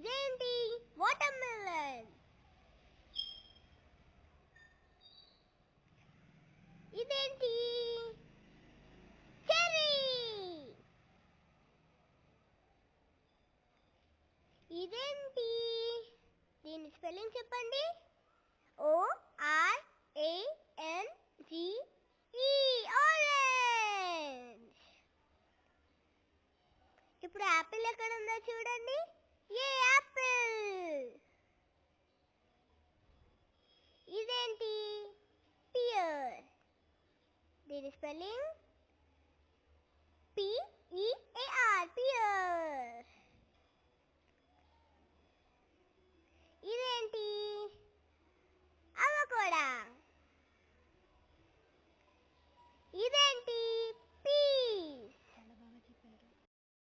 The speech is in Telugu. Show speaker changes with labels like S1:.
S1: ఇదేంటి? వాటర్మెలన్. ఇదేంటి? చెర్రీ. ఇదేంటి? దీని స్పెల్లింగ్ చెప్పండి. ORANGE, orange. ఇప్పుడు యాపిల్ ఎక్కడ ఉందో చూడండి. ఏ యాపిల్. ఇదేంటి? పియర్. దీని స్పెల్లింగ్ PEAR.